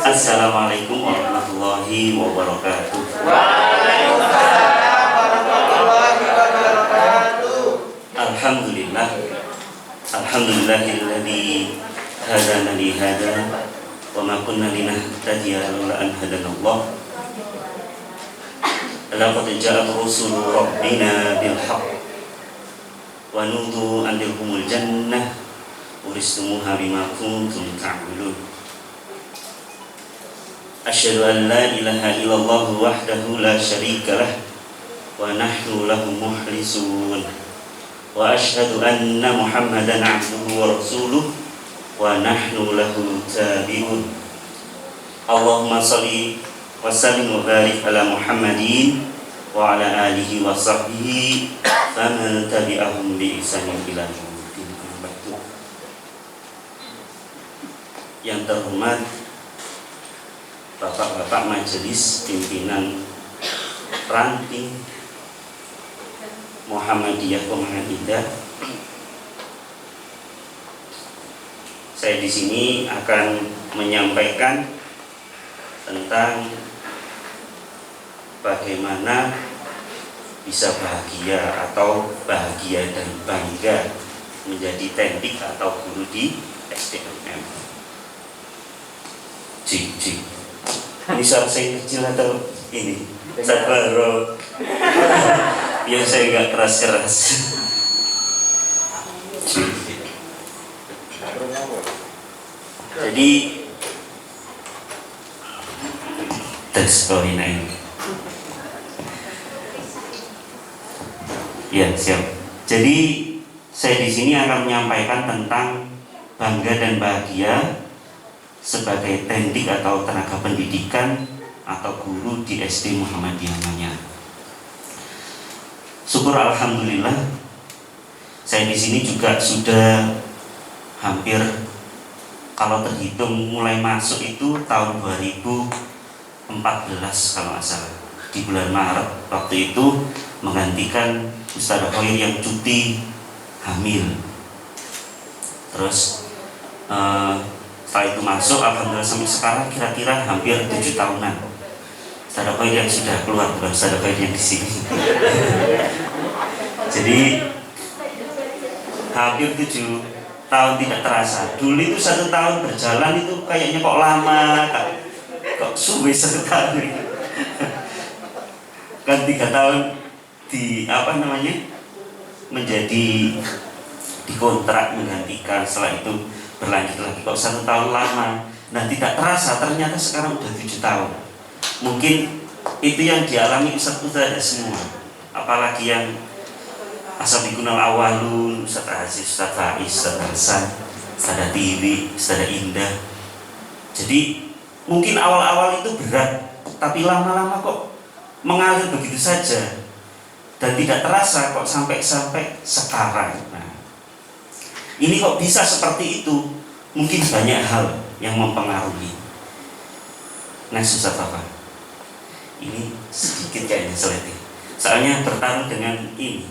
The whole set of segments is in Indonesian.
Assalamualaikum warahmatullahi wabarakatuh. Waalaikumsalam warahmatullahi wabarakatuh. Alhamdulillah. Alhamdulillahilladzi hadana li hada wa ma kunna linahtadiya laula an hadanallah. Laqad ja'at rusulu rabbina bil haqq wa nudu an tilkumul jannah uristumuha bima kuntum ta'malun. Asyhadu an la ilaha illallah wahdahu la syarika lah wa nahnu lahu mukhlisun wa asyhadu anna Muhammadan abduhu wa rasuluh wa nahnu lahu tabi'un. Allahumma shalli wa sallim wa barik ala Muhammadin wa ala alihi wa sahbihi faman tabi'ahum bi ihsanin ila yaumil qiyamah. Yang terhormat Bapak-bapak majelis pimpinan ranting Muhammadiyah Komangan Indah, saya di sini akan menyampaikan tentang bagaimana bisa bahagia atau bahagia dan bangga menjadi tendik atau guru di SDMM. Cik. Ini suara saya kecil atau ini? Sabaro. Biar saya nggak keras-keras. Jadi tes Paulina ini. Ya, siap. Jadi saya di sini akan menyampaikan tentang bangga dan bahagia sebagai tendik atau tenaga pendidikan atau guru di SD Muhammadiyah Manyar. Syukur alhamdulillah, saya di sini juga sudah hampir, kalau terhitung mulai masuk itu tahun 2014 kalau nggak salah, di bulan Maret waktu itu menggantikan Ustadzah Khoir yang cuti hamil. Terus setelah itu masuk, alhamdulillah sampai sekarang kira-kira hampir 7 tahunan. Ustadzah Khoir yang sudah keluar, bukan Ustadzah Khoir yang di sini. Jadi hampir 7 tahun tidak terasa. Dulu itu 1 tahun berjalan itu kayaknya kok lama, kok suwe 1 tahun. Kan 3 tahun di menjadi dikontrak menggantikan, setelah itu berlanjut lagi kok 1 tahun lama. Nah tidak terasa ternyata sekarang udah 7 tahun. Mungkin itu yang dialami Ustadz semua, apalagi yang Asabikunal Awalun, Ustadz Aziz, Ustadz Faiz, Ustadz Hasan, Ustadz Tiwi, Ustadz Indah. Jadi mungkin awal-awal itu berat, tapi lama-lama kok mengalir begitu saja dan tidak terasa kok sampai sekarang. Nah, ini kok bisa seperti itu? Mungkin banyak hal yang mempengaruhi. Nah, Ustadz apa? Ini sedikit kayaknya seleti. Soalnya bertarung dengan ini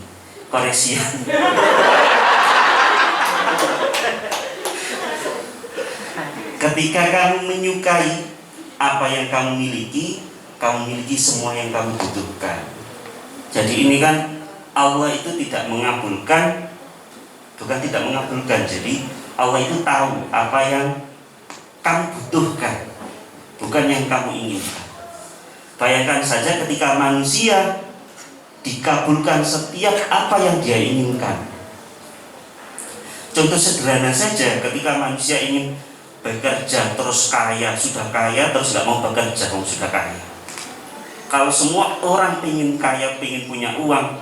Koresian. Ketika kamu menyukai apa yang kamu miliki semua yang kamu butuhkan. Jadi ini kan Allah itu tidak mengabulkan. Jadi Allah itu tahu apa yang kamu butuhkan, bukan yang kamu inginkan. Bayangkan saja ketika manusia dikabulkan setiap apa yang dia inginkan. Contoh sederhana saja, ketika manusia ingin bekerja terus sudah kaya terus nggak mau bekerja, sudah kaya. Kalau semua orang ingin kaya, ingin punya uang,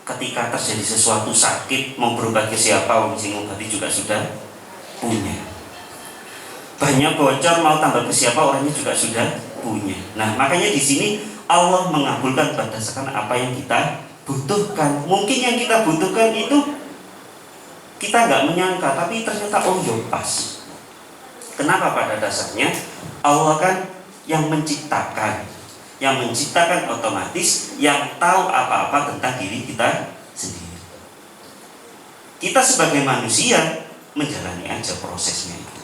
ketika terjadi sesuatu sakit mau berobat ke siapa, ngobati juga sudah punya. Banyak bocor mau tambah ke siapa, orangnya juga sudah punya. Nah makanya di sini Allah mengabulkan berdasarkan apa yang kita butuhkan. Mungkin yang kita butuhkan itu kita nggak menyangka, tapi ternyata pas. Kenapa? Pada dasarnya Allah kan yang menciptakan otomatis yang tahu apa-apa tentang diri kita sendiri. Kita sebagai manusia menjalani aja prosesnya itu.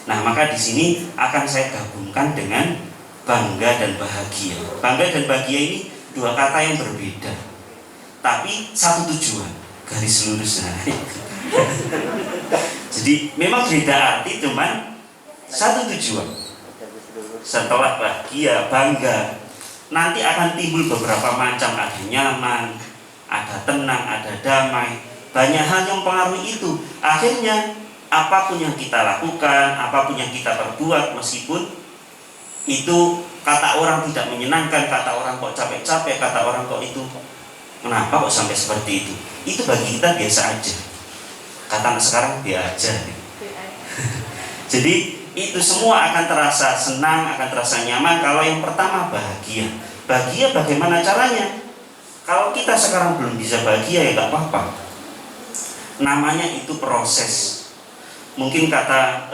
Nah, maka di sini akan saya gabungkan dengan bangga dan bahagia. Bangga dan bahagia ini dua kata yang berbeda, tapi satu tujuan, garis lurus. Nah, jadi memang beda arti, cuman satu tujuan. Setelah bahagia, bangga, nanti akan timbul beberapa macam, ada nyaman, ada tenang, ada damai, banyak hal yang mempengaruhi itu. Akhirnya apapun yang kita lakukan, apapun yang kita perbuat, meskipun itu kata orang tidak menyenangkan, kata orang kok capek-capek, kata orang kok itu kenapa kok sampai seperti itu bagi kita biasa aja. Kata anak sekarang biasa aja. Jadi itu semua akan terasa senang, akan terasa nyaman kalau yang pertama bahagia. Bahagia bagaimana caranya? Kalau kita sekarang belum bisa bahagia ya gak apa-apa. Namanya itu proses. Mungkin kata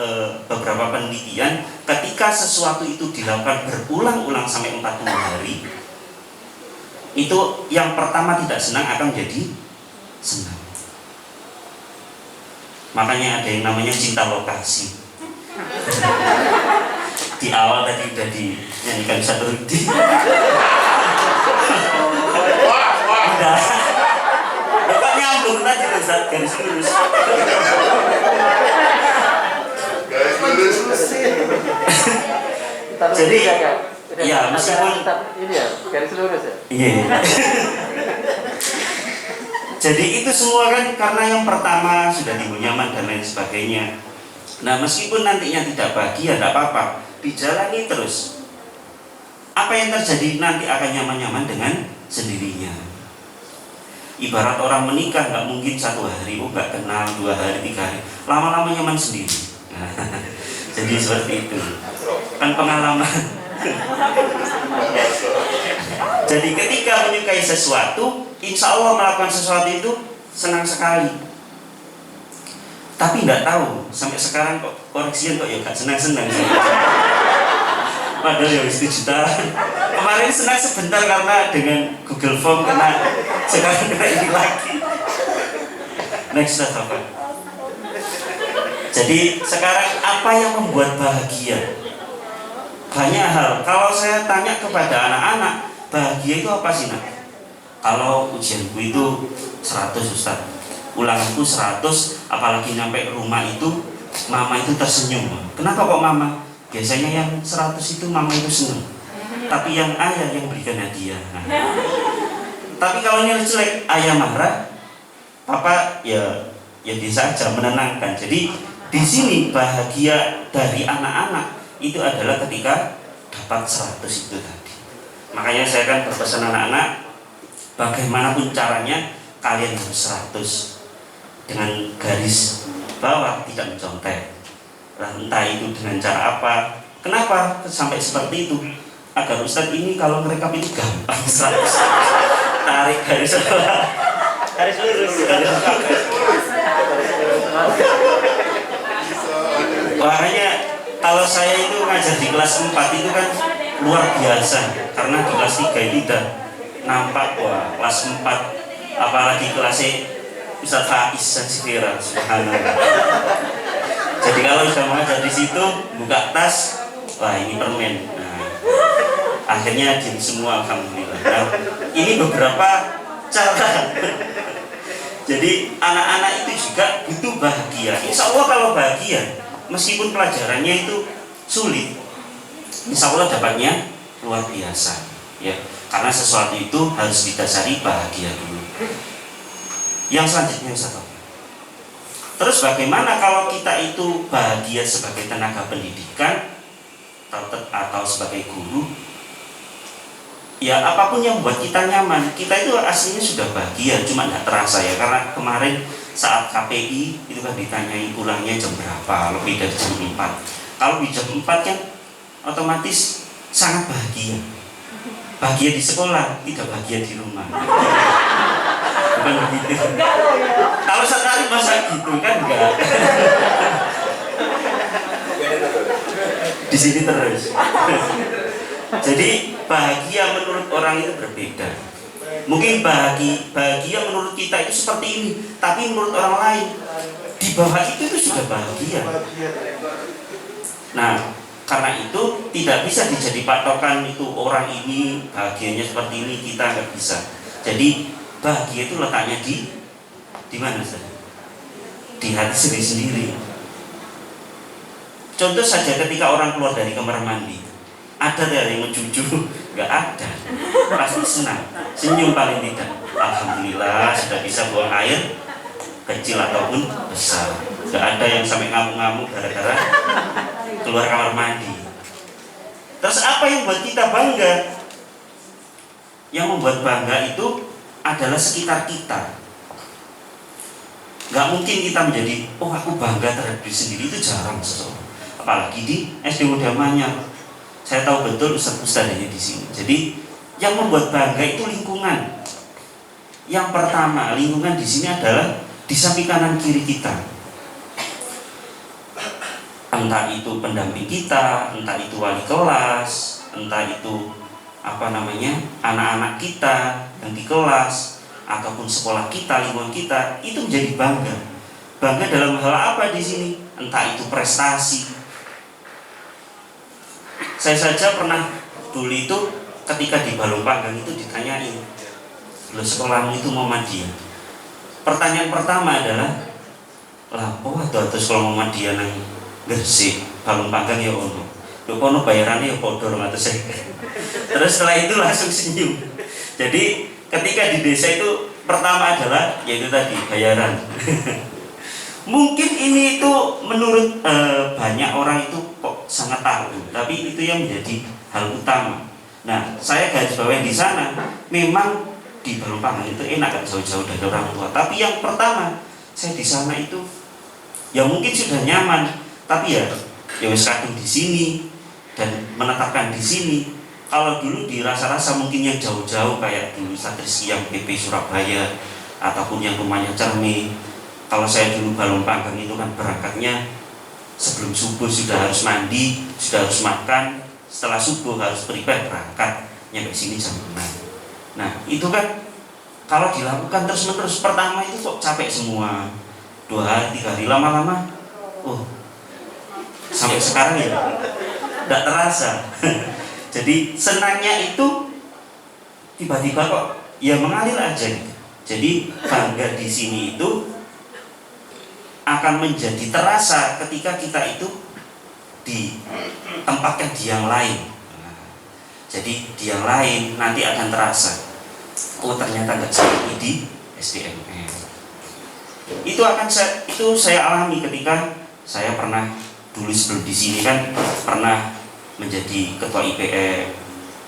beberapa penelitian, ketika sesuatu itu dilakukan berulang-ulang sampai 40 hari, itu yang pertama tidak senang akan menjadi senang. Makanya ada yang namanya cinta lokasi. Di awal tadi udah dinyanyikan satu Rudi. Udah. Kok nyambung tadi Ustaz, garis lurus. Jadi ya meskipun ini ya garis lurus ya. Iya. Jadi itu semua kan karena yang pertama sudah timbul nyaman dan lain sebagainya. Nah, meskipun nantinya tidak bahagia, tidak apa-apa, dijalani terus. Apa yang terjadi nanti akan nyaman-nyaman dengan sendirinya. Ibarat orang menikah, nggak mungkin 1 hari, nggak kenal 2 hari, 3 hari, lama-lama nyaman sendiri. Jadi seperti itu. Kan pengalaman. Jadi ketika menyukai sesuatu, insya Allah melakukan sesuatu itu senang sekali. Tapi nggak tahu sampai sekarang kok koreksian kok ya nggak senang-senang. Padahal ya 1 juta. Kemarin senang sebentar karena dengan Google Form kena, sekarang kena ini lagi. Next apa? Jadi sekarang apa yang membuat bahagia? Banyak hal. Kalau saya tanya kepada anak-anak, bahagia itu apa sih nak? Kalau ujianku itu 100 Ustaz, ulanganku 100, apalagi nyampe rumah itu mama itu tersenyum. Kenapa kok mama? Biasanya yang 100 itu mama itu senang, tapi yang ayah yang berikan hadiah. Tapi kalau nilai jelek, ayah marah, papa ya biasa aja, menenangkan. Jadi di sini bahagia dari anak-anak itu adalah ketika dapat 100 itu tadi. Makanya saya kan berpesan anak-anak, bagaimanapun caranya kalian harus 100 dengan garis bawah, tidak mencontek. Entah itu dengan cara apa. Kenapa sampai seperti itu? Agar Ustadz ini kalau merekap itu gampang 100. Tarik garis bawah, garis lurus, garis lurus. Makanya kalau saya itu ngajar di kelas 4 itu kan luar biasa, karena di kelas 3 itu udah nampak wah kelas 4 apalagi kelasnya Ustaz Faiz dan Sifira, subhanallah. Jadi kalau sudah mengajar di situ buka tas, wah ini permen. Nah, akhirnya jadi semua alhamdulillah. Nah, ini beberapa cara. Jadi anak-anak itu juga butuh bahagia. Insya Allah kalau bahagia, meskipun pelajarannya itu sulit, insya Allah dapatnya luar biasa. Ya, karena sesuatu itu harus didasari bahagia dulu. Yang selanjutnya Ustaz. Terus bagaimana kalau kita itu bahagia sebagai tenaga pendidikan atau sebagai guru? Ya apapun yang buat kita nyaman, kita itu aslinya sudah bahagia, cuma tidak terasa ya. Karena kemarin saat KPI itu kan ditanyai pulangnya jam berapa, lebih dari jam 4. Kalau di jam 4 kan otomatis sangat bahagia. Bahagia di sekolah, tidak bahagia di rumah. Bukan begitu. Kalau sekali masa gitu kan enggak. Di sini terus. Jadi bahagia menurut orang itu berbeda. Mungkin bahagia menurut kita itu seperti ini, tapi menurut orang lain di bawah itu sudah bahagia. Nah, karena itu tidak bisa dijadi patokan itu orang ini bahagianya seperti ini, kita nggak bisa. Jadi bahagia itu letaknya di mana saja? Di hati sendiri-sendiri. Contoh saja ketika orang keluar dari kamar mandi, ada dari yang mencucu? Nggak ada. Pasti senang, senyum paling tidak. Alhamdulillah sudah bisa buang air kecil ataupun besar. Nggak ada yang sampai ngamuk-ngamuk gara-gara keluar kamar mandi. Terus apa yang membuat kita bangga? Yang membuat bangga itu adalah sekitar kita. Gak mungkin kita menjadi, oh aku bangga terhadap diri sendiri, itu jarang seseorang. Apalagi di SD Muda Manyar. Saya tahu betul ustadz-ustadznya di sini. Jadi yang membuat bangga itu lingkungan. Yang pertama, lingkungan di sini adalah di samping kanan kiri kita. Entah itu pendamping kita, entah itu wali kelas, entah itu anak-anak kita yang di kelas, ataupun sekolah kita, lingkungan kita, itu menjadi bangga. Bangga dalam hal apa di sini? Entah itu prestasi. Saya saja pernah dulu itu ketika di Balong Panggang itu ditanyain, "Lo sekolahmu itu Muhammadiyah?" Pertanyaan pertama adalah, "Lah, atau sekolah Muhammadiyah nang Gresik, Balong Panggang ya ono. Lho kono bayarannya ya padha 200.000." Terus setelah itu langsung senyum. Jadi ketika di desa itu pertama adalah yaitu tadi bayaran. Mungkin ini itu menurut banyak orang itu kok sangat tabu, tapi itu yang menjadi hal utama. Nah, saya garis bawahi di sana, memang di Balong Panggang itu enak kan jauh-jauh dari orang tua. Tapi yang pertama saya di sana itu ya mungkin sudah nyaman, tapi ya wis kadung di sini dan menetapkan di sini. Kalau dulu dirasa-rasa mungkin yang jauh-jauh kayak dulu Satris yang PP Surabaya ataupun yang rumahnya Cermi. Kalau saya dulu Balong Panggang itu kan berangkatnya sebelum subuh sudah harus mandi, sudah harus makan, setelah subuh harus prepare berangkat nyampe sini jam 6. Nah itu kan kalau dilakukan terus-menerus, pertama itu kok capek semua, 2 hari 3 hari, lama-lama sampai sekarang ya tidak terasa. Jadi senangnya itu tiba-tiba kok ya mengalir aja gitu. Jadi bangga di sini itu akan menjadi terasa ketika kita itu ditempatkan di yang lain. Jadi di yang lain nanti akan terasa, oh ternyata nggak seperti di SDMM. Itu saya alami ketika saya pernah dulu sebelum di sini kan pernah menjadi ketua IPE.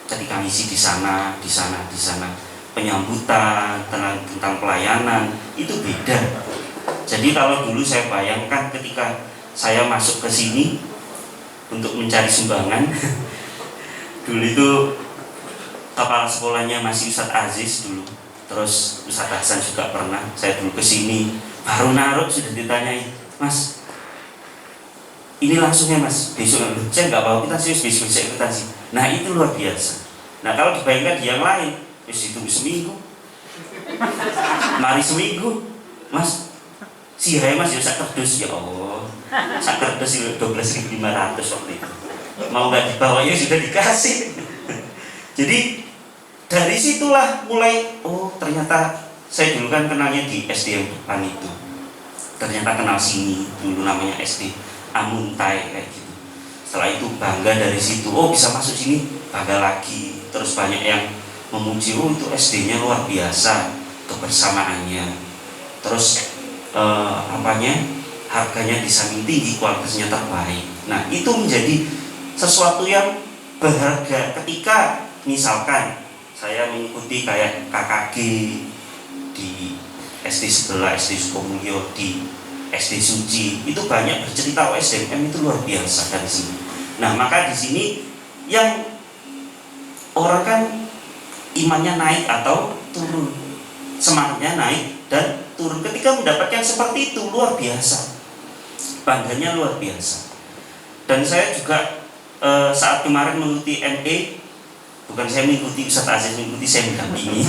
Ketika ngisi di sana, penyambutan tentang pelayanan itu beda. Jadi kalau dulu saya bayangkan ketika saya masuk ke sini untuk mencari sumbangan, dulu itu kepala sekolahnya masih Ustadz Aziz dulu, terus Ustadz Hasan juga pernah. Saya dulu ke sini baru naruh sudah ditanyai, "Mas, ini langsungnya Mas, besok saya nggak mau, kita besok akuntansi." Nah itu luar biasa. Nah kalau dibayangkan di yang lain, itu seminggu, mari seminggu, Mas. Hai Mas, ya sak kerdus, ya Allah, sak kerdus 12.500 waktu itu. Mau nggak dibawa ya sudah dikasih. Jadi dari situlah mulai, oh ternyata saya dulu kan kenalnya di SD yang depan itu. Ternyata kenal sini dulu namanya SD Amuntai kayak gitu. Setelah itu bangga dari situ, oh bisa masuk sini, bangga lagi. Terus banyak yang memuji, oh itu SD-nya luar biasa kebersamaannya. Terus harganya di samping tinggi, kualitasnya terbaik. Nah itu menjadi sesuatu yang berharga ketika misalkan saya mengikuti kayak KKG di SD sebelah, SD Sukomulyo, di SD Suci, itu banyak bercerita, oh SDMM itu luar biasa dari sini. Nah maka di sini yang orang kan imannya naik atau turun, semangatnya naik dan turun. Ketika mendapatkan seperti itu luar biasa, bangganya luar biasa. Dan saya juga saat kemarin mengikuti ME, bukan saya mengikuti Ustadz Aziz, mengikuti saya mendampingi.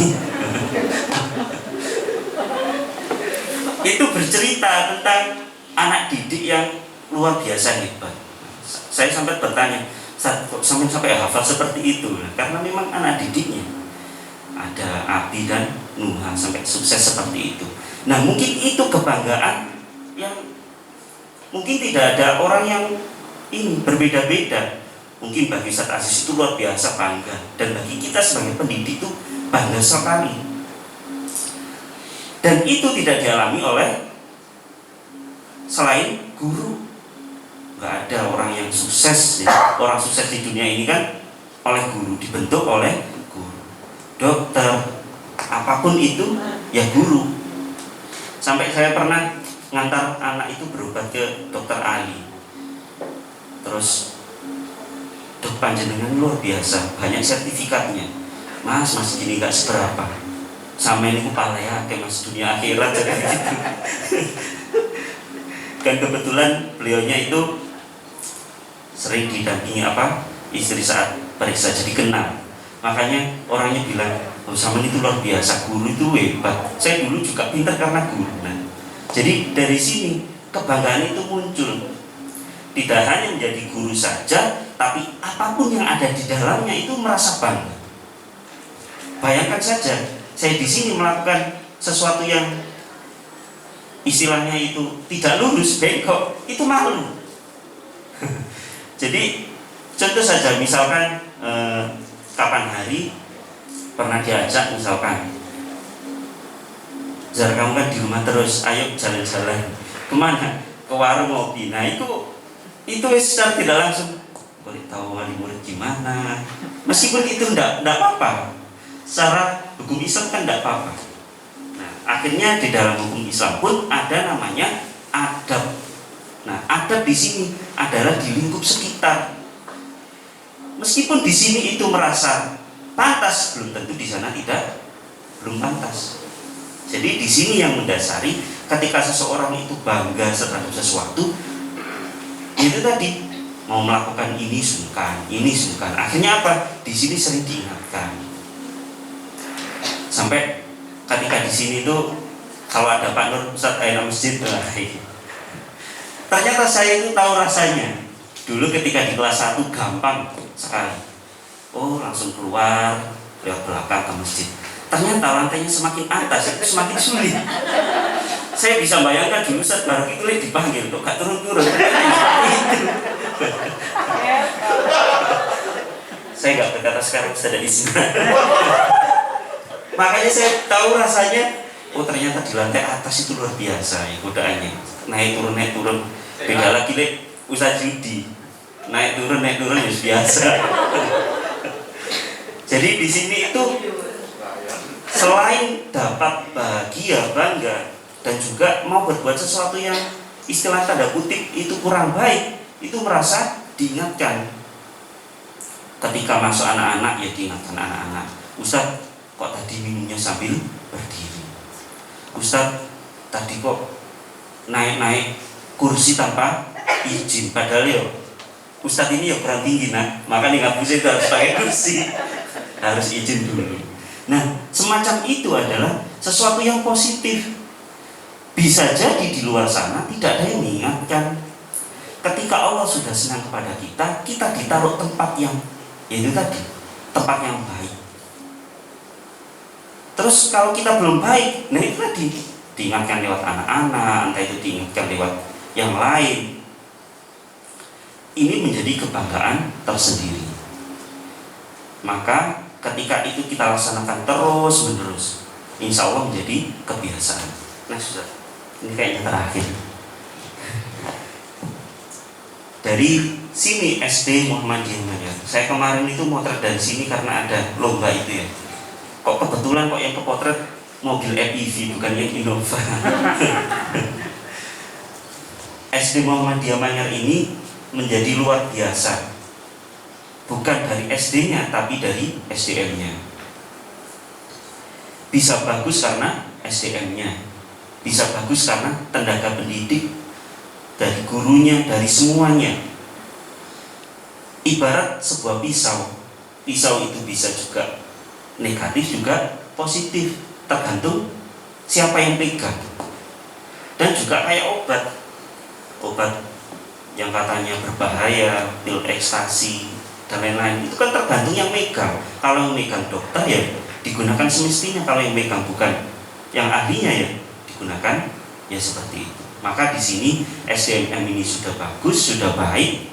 Itu bercerita tentang anak didik yang luar biasa hebat. Saya sampai bertanya, "Ustaz, kok sampai hafal seperti itu?" Karena memang anak didiknya ada Abi dan Nuha sampai sukses seperti itu. Nah, mungkin itu kebanggaan yang mungkin tidak ada orang yang ini berbeda-beda. Mungkin bagi Ustaz Aziz itu luar biasa bangga, dan bagi kita sebagai pendidik itu bangga sekali. Dan itu tidak dialami oleh selain guru. Gak ada orang yang sukses ya. Orang sukses di dunia ini kan oleh guru, dibentuk oleh guru. Dokter, apapun itu ya guru. Sampai saya pernah ngantar anak itu berobat ke dokter Ali. Terus, "Dok, panjenengan luar biasa, banyak sertifikatnya. Mas gini gak seberapa. Sama ini kupalaya ke mas dunia akhirat." Jadi gitu. Dan kebetulan beliaunya itu sering didampingi istri saat periksa, jadi kenal. Makanya orangnya bilang, "Oh, sama itu luar biasa, guru itu hebat. Saya dulu juga pintar karena guru." Nah, jadi dari sini kebanggaan itu muncul. Tidak hanya menjadi guru saja, tapi apapun yang ada di dalamnya itu merasa bangga. Bayangkan saja, saya di sini melakukan sesuatu yang istilahnya itu tidak lurus, bengkok, itu malu. Jadi contoh saja, misalkan kapan hari pernah diajak, misalkan, "Zar, kamu kan di rumah terus, ayo jalan-jalan." Kemana? Ke warung ngopi. Nah itu secara tidak langsung boleh tahu wali murid gimana. Meskipun itu tidak apa-apa, secara hukum Islam kan tidak apa-apa. Nah, akhirnya di dalam hukum Islam pun ada namanya adab. Nah, adab di sini adalah di lingkup sekitar. Meskipun di sini itu merasa pantas, belum tentu di sana belum pantas. Jadi di sini yang mendasari ketika seseorang itu bangga terhadap sesuatu, itu tadi mau melakukan ini sungkan. Akhirnya apa? Di sini sering diingatkan. Sampai ketika di sini tuh kalau ada Pak Nur Ustaz air masjid, ternyata saya itu tahu rasanya. Dulu ketika di kelas 1 gampang sekali. Oh, langsung keluar lewat belakang ke masjid. Ternyata lantainya semakin atas itu semakin sulit. Saya bisa bayangkan dulu Ustaz Barak itu dipanggil, "Kok gak turun-turun?" Saya gak berkata sekarang Ustaz ada di sini. Makanya saya tahu rasanya. Oh, ternyata di lantai atas itu luar biasa ya godaannya. Naik turun. Beda lagi Ustaz judi. Naik turun ya biasa. Jadi di sini itu selain dapat bahagia, bangga, dan juga mau berbuat sesuatu yang istilah tanda kutip itu kurang baik, itu merasa diingatkan. Ketika masuk anak-anak ya diingatkan anak-anak, "Ustaz, kok tadi minumnya sambil berdiri? Ustaz, tadi kok naik kursi tanpa izin? Padahal ya Ustaz ini ya kurang tinggi, nak, maka nih nggak bisa itu harus pakai kursi, harus izin dulu." Nah, semacam itu adalah sesuatu yang positif. Bisa jadi di luar sana tidak ada yang mengingatkan. Ketika Allah sudah senang kepada kita, kita ditaruh tempat yang yaitu tadi, tempat yang baik. Terus kalau kita belum baik, nah itu tadi diingatkan lewat anak-anak, entah itu diingatkan lewat yang lain. Ini menjadi kebanggaan tersendiri. Maka ketika itu kita laksanakan terus-menerus, insya Allah menjadi kebiasaan. Nah, sudah, ini kayaknya terakhir. Dari sini SD Muhammadiyah Manyar. Saya kemarin itu motret dari sini karena ada lomba itu ya. Kok kebetulan yang kepotret mobil EPV bukan yang Innova. SD Muhammadiyah Manyar ini menjadi luar biasa. Bukan dari SD-nya tapi dari SDM-nya. Bisa bagus karena SDM-nya. Bisa bagus karena tenaga pendidik, dari gurunya, dari semuanya. Ibarat sebuah pisau. Pisau itu bisa juga negatif juga positif, tergantung siapa yang pegang. Dan juga kayak obat yang katanya berbahaya, pil ekstasi dan lain-lain, itu kan tergantung yang megang. Kalau yang megang dokter ya digunakan semestinya, kalau yang megang bukan yang ahlinya ya digunakan ya seperti itu. Maka di sini SDMM ini sudah bagus, sudah baik,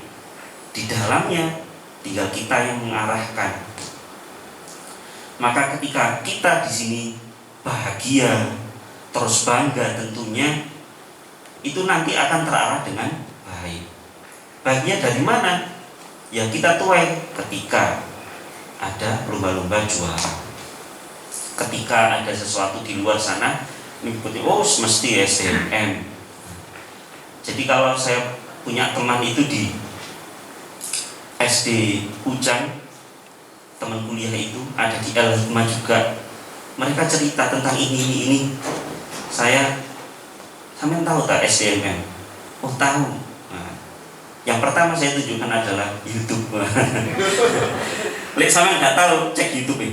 di dalamnya tinggal kita yang mengarahkan. Maka ketika kita di sini bahagia, terus bangga tentunya, itu nanti akan terarah dengan baik. Baiknya dari mana? Ya kita tuai ketika ada lomba-lomba juara, ketika ada sesuatu di luar sana mengikuti, oh mesti SDMM. Jadi kalau saya punya teman itu di SD Ujang, teman kuliah itu ada di Al-Hikmah juga, mereka cerita tentang ini. Saya sampean tahu tak SDMM? Oh tahu. Nah, yang pertama saya tunjukkan adalah YouTube. Lek sampean nggak tahu, cek YouTube ya.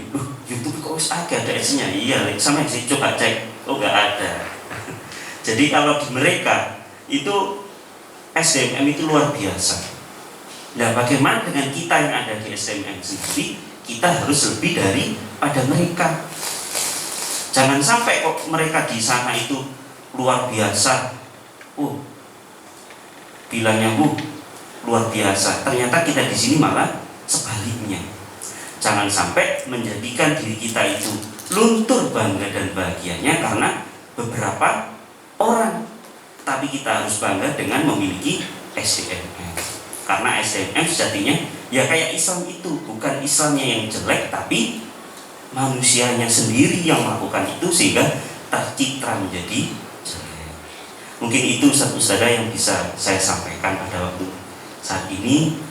YouTube kok ada isinya? Iya, lek sampean sih coba cek. Oh nggak ada. Jadi kalau di mereka itu SDMM itu luar biasa. Nah bagaimana dengan kita yang ada di SDMM sendiri? Kita harus lebih daripada mereka. Jangan sampai kok mereka di sana itu luar biasa, bilangnya luar biasa, ternyata kita di sini malah sebaliknya. Jangan sampai menjadikan diri kita itu luntur bangga dan bahagianya karena beberapa orang, tapi kita harus bangga dengan memiliki SDMM. Karena SDMM sejatinya ya kayak Islam itu, bukan Islamnya yang jelek, tapi manusianya sendiri yang melakukan itu sehingga tercitra menjadi jelek. Mungkin itu satu saja yang bisa saya sampaikan pada waktu saat ini.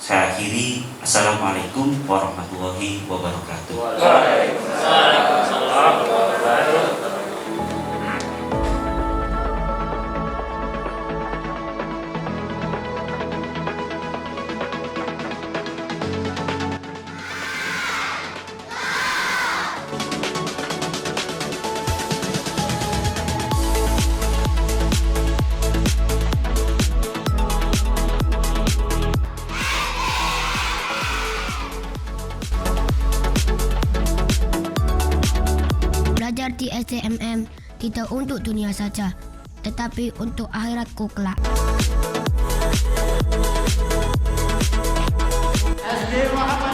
Saya akhiri. Assalamualaikum warahmatullahi wabarakatuh. Waalaikumsalam warahmatullahi wabarakatuh. Belajar di SDMM tidak untuk dunia saja, tetapi untuk akhiratku kelak. SD Muhammad